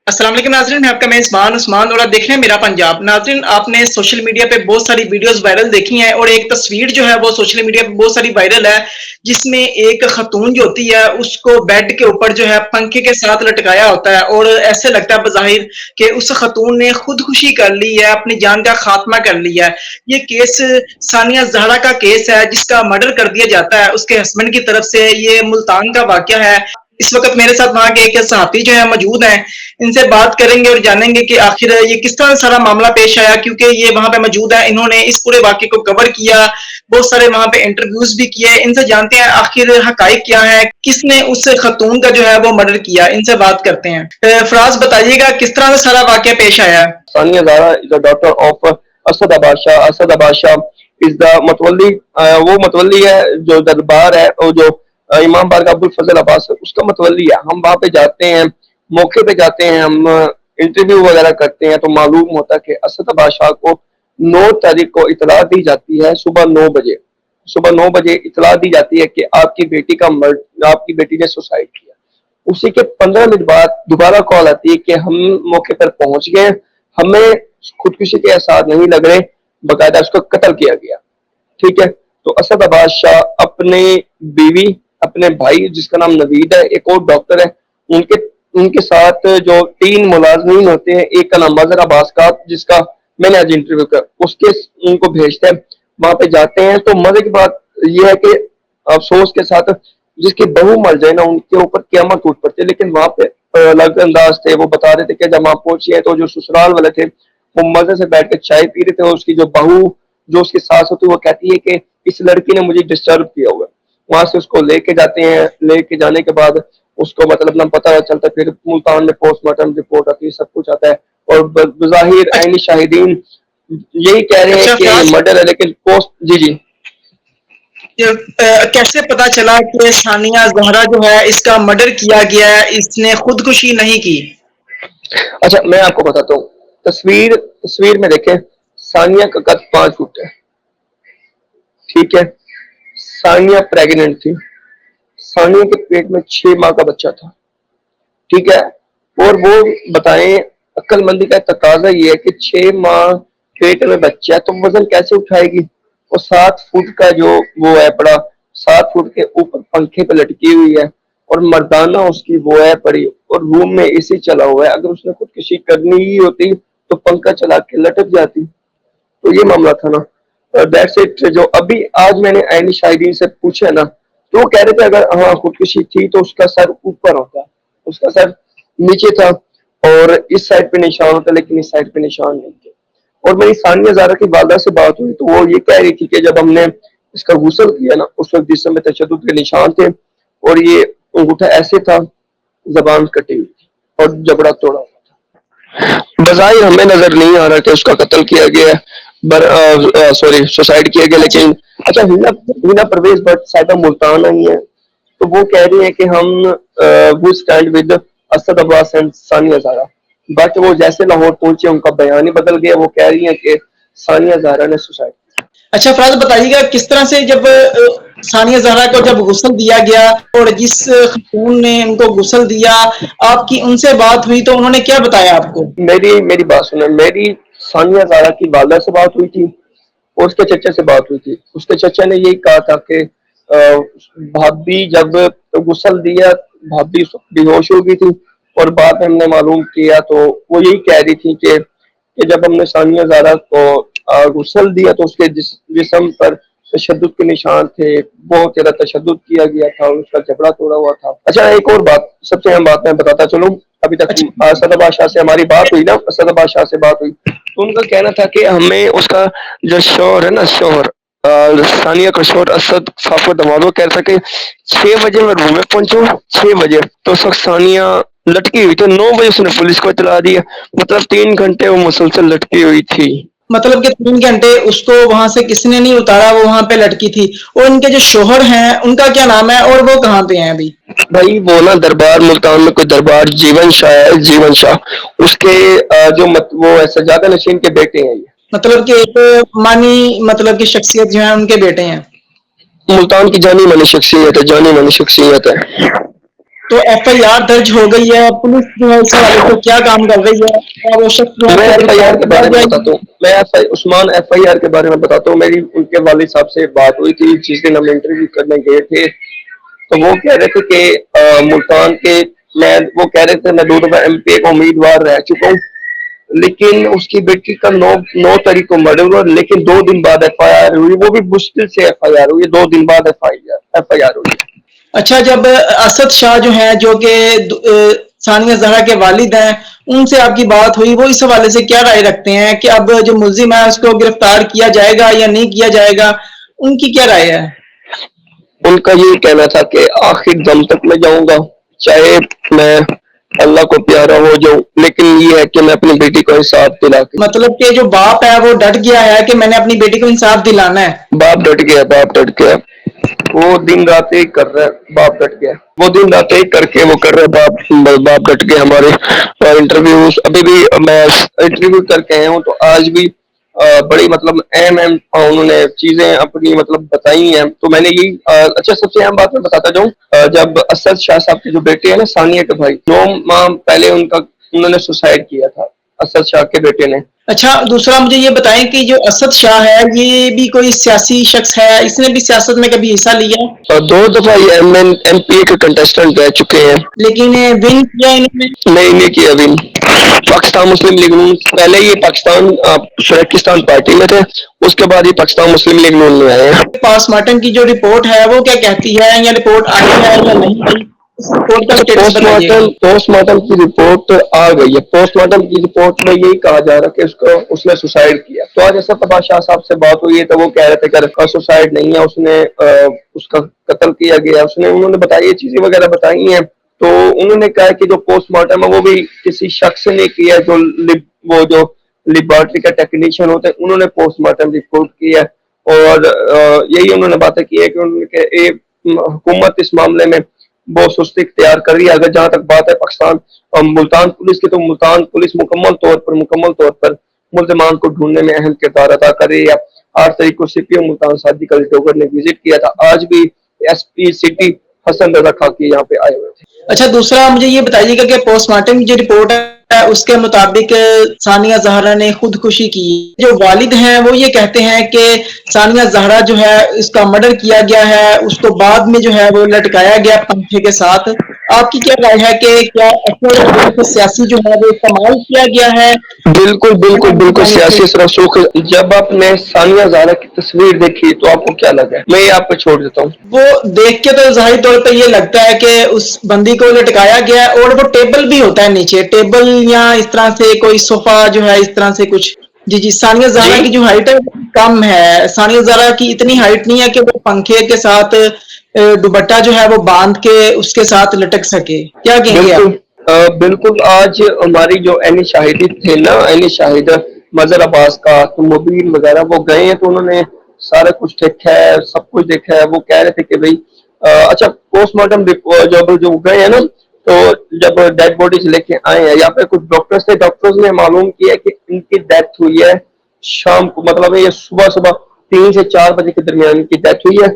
अस्सलाम वालेकुम नाज़रीन, मैं आपका मेज़बान उस्मान और आप देख रहे हैं मेरा पंजाब। नाज़रीन, आपने सोशल मीडिया पे बहुत सारी वीडियोस वायरल देखी हैं और एक तस्वीर जो है वो सोशल मीडिया पे बहुत सारी वायरल है, जिसमें एक खतून जो होती है उसको बेड के ऊपर जो है पंखे के साथ लटकाया होता है और ऐसे लगता है बज़ाहिर कि उस खतून ने खुदकुशी कर ली है, अपनी जान का खात्मा कर लिया है। ये केस सानिया ज़हरा का केस है जिसका मर्डर कर दिया जाता है उसके हस्बैंड की तरफ से। ये मुल्तान का वाक़या है। इस वक़्त मेरे साथ वहाँ के एक सहाफ़ी जो है मौजूद हैं। इनसे बात करेंगे और जानेंगे कि आखिर ये किस तरह सारा मामला पेश आया, क्योंकि ये वहाँ पे मौजूद है। इन्होंने इस पूरे वाक़े को कवर किया, बहुत सारे वहाँ पे इंटरव्यूज़ भी किए। इनसे जानते हैं आखिर हक़ाइक़ क्या है, किसने उस खतून का जो है वो मर्डर किया। इनसे बात करते हैं। फराज बताइएगा किस तरह से सारा वाक़या पेश आया? Sania Zara is a daughter of Asad Abasha. Asad Abasha is the मतवल्ली वो मतवल्ली है जो दरबार है और जो इमाम बारगाह अब्दुल फजल अब्बास है उसका मतवल्ली है। हम वहाँ पे जाते हैं, मौके पे जाते हैं, हम इंटरव्यू वगैरह करते हैं तो मालूम होता है कि असद बादशाह को 9 तारीख को इतला दी जाती है सुबह 9 बजे इतला दी जाती है कि आपकी बेटी ने सुसाइड किया। उसी के 15 मिनट बाद दोबारा कॉल आती है कि हम मौके पर पहुंच गए, हमें खुदकुशी के एहसास नहीं लग रहे, बकायदा उसको कत्ल किया गया। ठीक है, तो असद बादशाह अपने बीवी, अपने भाई जिसका नाम नवीद है, एक और डॉक्टर है, उनके उनके साथ जो 3 मुलाजमीन होते हैं, एक का नाम मजहर अब्बास का जिसका मैंने आज इंटरव्यू किया, उसके उनको भेजते हैं, वहां पे जाते हैं। तो मजे की बात यह है कि अफसोस के साथ जिसकी बहू मर जाए ना उनके ऊपर क़यामत टूट पड़ती है। लेकिन वहां पे अलग अंदाज थे, वो बता रहे थे कि जब वहां पहुंचे तो जो ससुराल वाले थे वो मजे से बैठ के चाय पी रहे थे और उसकी जो बहू, जो उसकी सास होती है, वो कहती है कि इस लड़की ने मुझे डिस्टर्ब किया हुआ है। वहां से उसको लेके जाते हैं, लेके जाने के बाद उसको मतलब ना पता चलता है, फिर मुल्तान में पोस्टमार्टम रिपोर्ट आती है, सब कुछ आता है और बज़ाहिर ऐनी शाहिदीन यही कह रहे हैं अच्छा कि ये फराज, मर्डर है। लेकिन पोस्ट जी जी कैसे पता चला कि सानिया ज़हरा जो है इसका मर्डर किया गया है, इसने खुदकुशी नहीं की? अच्छा मैं आपको बताता हूँ। तस्वीर तस्वीर में देखें, सानिया का कद 5 फुट है। ठीक है, सानिया प्रेग्नेंट थी, सानिया के पेट में 6 माह का बच्चा था। ठीक है, और वो बताएं, अक्लमंदी का तकाजा ये है कि 6 माह पेट में बच्चा है तो वजन कैसे उठाएगी। और 7 फुट का जो वो है बड़ा, 7 फुट के ऊपर पंखे पे लटकी हुई है और मर्दाना उसकी वो है पड़ी और रूम में एसी चला हुआ है। अगर उसने खुदकुशी करनी ही होती तो पंखा चला के लटक जाती। तो ये मामला था ना। That's it. जो अभी आज मैंने ऐनी शाहिदीन से पूछा ना, तो वो कह रहे थे अगर हाँ खुदकुशी थी तो उसका सर ऊपर होता, उसका सर नीचे था और इस साइड पे निशान होता, लेकिन इस साइड पे निशान नहीं थे। और मेरी सानिया ज़ारा की वालदा से बात हुई तो वो ये कह रही थी कि जब हमने इसका गुस्ल किया ना उस वक्त जिस्म में तशद्दुद के निशान थे और ये अंगूठा ऐसे था, जबान कटी हुई थी और जबड़ा तोड़ा हुआ था। बज़ाहिर हमें नजर नहीं आ रहा कि उसका कत्ल किया गया है, सॉरी सुसाइड किया गया। अच्छा, लेकिन अच्छा हिना परवेज बट साहिबा मुल्तान आई है तो वो कह रही है कि हम वो stand with Asad Abbas and Sania Zara. But वो जैसे लाहौर पहुंचे उनका बयान ही बदल गया। वो कह रही है कि सानिया ज़ारा ने सुसाइड। अच्छा फराज बताइएगा किस तरह से जब सानिया ज़हरा को जब गुस्ल दिया गया और जिस खातून ने उनको गुस्ल दिया, आपकी उनसे बात हुई तो उन्होंने क्या बताया आपको? मेरी मेरी बात सुनो, मेरी सानिया ज़ारा की वालदा से बात हुई थी और उसके चचा से बात हुई थी। उसके चचा ने यही कहा था कि भाभी जब गुस्ल दिया, भाभी बेहोश हो गई थी और बाद में हमने मालूम किया तो वो यही कह रही थी कि जब हमने सानिया ज़ारा को गुस्ल दिया तो उसके जिस्म पर तशद्दुद के निशान थे, बहुत ज्यादा तशद्दुद किया गया था और उसका जबड़ा तोड़ा हुआ था। अच्छा एक और बात, सबसे अहम बात मैं बताता चलूं। अभी तक अच्छा, असद बादशाह से हमारी बात हुई ना, असद बादशाह से बात हुई तो उनका कहना था कि हमें उसका जो शोहर है ना, शोहर सानिया का शोहर असद साफर दमादो कह रहा था कि 6 बजे मैं रूम में पहुंचू, 6 बजे तो उस वक्त सानिया लटकी हुई थी। 9 बजे उसने पुलिस को इतला दिया, मतलब 3 घंटे वो मुसलसल लटकी हुई थी। मतलब कि 3 घंटे उसको वहां से किसने नहीं उतारा, वो वहां पे लटकी थी। और इनके जो शोहर हैं उनका क्या नाम है और वो कहाँ पे हैं अभी? भाई वो ना दरबार मुल्तान में कोई दरबार जीवन शाह है, जीवन शाह उसके वो है सजादा नशीन के बेटे हैं। ये मतलब कि एक मानी मतलब की शख्सियत जो है उनके बेटे हैं। मुल्तान की जानी मानी शख्सियत है, जानी मानी शख्सियत है। تو FIR درج ہو گئی ہے, پولیس جو ہے اس حوالے سے کیا کام کر رہی ہے, کیا وہ شخص جو ہے میں ایف آئی گرفتار آر کے کیا بارے میں گیا بتاتا ہوں. میں عثمان FIR کے بارے میں بتاتا ہوں. میری ان کے والد صاحب سے بات ہوئی تھی جس دن ہم انٹرویو کرنے گئے تھے, تو وہ کہہ رہے تھے کہ ملتان کے وہ کہہ رہے تھے میں 2 دفعہ MP کا امیدوار رہ چکا ہوں, لیکن اس کی بیٹی کا 9 تاریخ کو مرڈر ہوا, لیکن 2 دن بعد FIR ہوئی, وہ بھی مشکل سے FIR ہوئی, 2 دن بعد FIR ہوئی. اچھا, جب اسد شاہ جو ہیں جو کہ ثانیہ زہرا کے والد ہیں, ان سے آپ کی بات ہوئی, وہ اس حوالے سے کیا رائے رکھتے ہیں کہ اب جو ملزم ہے اس کو گرفتار کیا جائے گا یا نہیں کیا جائے گا, ان کی کیا رائے ہے؟ ان کا یہ کہنا تھا کہ آخر دم تک میں جاؤں گا, چاہے میں اللہ کو پیارا ہو جاؤں, لیکن یہ ہے کہ میں اپنی بیٹی کو انصاف دلا کے. مطلب کہ جو باپ ہے وہ ڈٹ گیا ہے کہ میں نے اپنی بیٹی کو انصاف دلانا ہے. باپ ڈٹ گیا, وہ دن رات ایک کر رہا ہے, باپ ڈٹ گیا, وہ دن رات ایک کر کے وہ کر رہا ہے, باپ ڈٹ گیا. ہمارے انٹرویوز ابھی بھی میں انٹرویو کر کے آیا ہوں, تو آج بھی بڑی مطلب اہم انہوں نے چیزیں اپنی مطلب بتائی ہیں. تو میں نے یہی اچھا سب سے اہم بات میں بتاتا جاؤں, جب اسد شاہ صاحب کے جو بیٹے ہیں نا ثانیہ کے بھائی, 9 ماہ پہلے انہوں نے سوسائڈ کیا تھا, اسد شاہ کے بیٹے نے. اچھا, دوسرا مجھے یہ بتائیں کہ جو اسد شاہ ہے یہ بھی کوئی سیاسی شخص ہے, اس نے بھی سیاست میں کبھی حصہ لیا؟ اور 2 دفعہ یہ MP کے کنٹیسٹنٹ رہ چکے ہیں, لیکن ون کیا انہوں نے؟ نہیں کیا ابھی. پاکستان مسلم لیگ نون, پہلے یہ پاکستان شریکستان پارٹی میں تھے, اس کے بعد یہ پاکستان مسلم لیگ نون میں آئے ہیں. پوسٹ مارٹم کی جو رپورٹ ہے وہ کیا کہتی ہے, یا رپورٹ آئی ہے یا نہیں آئی, اس رپورٹ کا اچھا, سٹیٹس بتائیے. پوسٹ مارٹم کی رپورٹ آ گئی ہے. پوسٹ مارٹم کی رپورٹ میں یہی کہا جا رہا ہے کہ اس نے سوسائڈ کیا. تو آج اسد طبع شاہ صاحب سے بات ہوئی ہے, تو وہ کہہ رہے تھے کہ سوسائڈ نہیں ہے, اس کا قتل کیا گیا. انہوں نے بتائی یہ چیزیں وغیرہ بتائی ہیں. تو انہوں نے کہا کہ جو پوسٹ مارٹم ہے وہ بھی کسی شخص نے کیا, وہ جو لیبارٹری کا ٹیکنیشین ہوتا ہے, انہوں نے پوسٹ مارٹم رپورٹ کی ہے. اور یہی انہوں نے باتیں کی ہے کہ حکومت اس معاملے میں بہت سستی اختیار کر رہی ہے. اگر جہاں تک بات ہے پاکستان ملتان پولیس کی, تو ملتان پولیس مکمل طور پر ملزمان کو ڈھونڈنے میں اہم کردار ادا کر رہی ہے. 8 تاریخ کو CPO ملتان صادق علی ڈوگر نے وزٹ کیا تھا, آج بھی SP سٹی حسن رضا خاکی یہاں پہ آئے ہوئے تھے. اچھا, دوسرا مجھے یہ بتائیے گا کہ پوسٹ مارٹم کی جو رپورٹ ہے اس کے مطابق ثانیہ زہرا نے خودکشی کی. جو والد ہیں وہ یہ کہتے ہیں کہ ثانیہ زہرا جو ہے اس کا مرڈر کیا گیا ہے, اس کو بعد میں جو ہے وہ لٹکایا گیا پنکھے کے ساتھ. آپ کی کیا رائے ہے کہ کیا اکثر سیاسی جو ہے وہ استعمال کیا گیا ہے؟ بالکل سیاسی رسوخ. جب آپ نے ثانیہ زہرا کی تصویر دیکھی تو آپ کو کیا لگا؟ میں یہ آپ پہ چھوڑ دیتا ہوں. وہ دیکھ کے تو ظاہری طور پہ یہ لگتا ہے کہ اس بندی کو لٹکایا گیا, اور وہ ٹیبل بھی ہوتا ہے نیچے, ٹیبل یا اس طرح سے کوئی صوفہ جو ہے اس طرح سے کچھ. جی, ثانیہ زہرا کی جو ہائٹ ہے کم ہے, ثانیہ زہرا کی اتنی ہائٹ نہیں ہے کہ وہ پنکھے کے ساتھ دوپٹہ جو ہے وہ باندھ کے اس کے ساتھ لٹک سکے. کیا کہیں گے آپ؟ بالکل. آج ہماری جو عینی شاہدی تھے نا, عینی شاہد مظہر عباس کا, تو مبین وغیرہ وہ گئے ہیں, تو انہوں نے سارا کچھ دیکھا ہے, سب کچھ دیکھا ہے. وہ کہہ رہے تھے کہ بھائی اچھا, پوسٹ مارٹم جو گئے ہیں نا, تو جب ڈیڈ باڈیز لے کے آئے ہیں, یہاں پہ کچھ ڈاکٹرز تھے, ڈاکٹرز نے معلوم کیا کہ ان کی ڈیتھ ہوئی ہے شام کو, مطلب یہ صبح 3 سے 4 بجے کے درمیان کی ڈیتھ ہوئی ہے.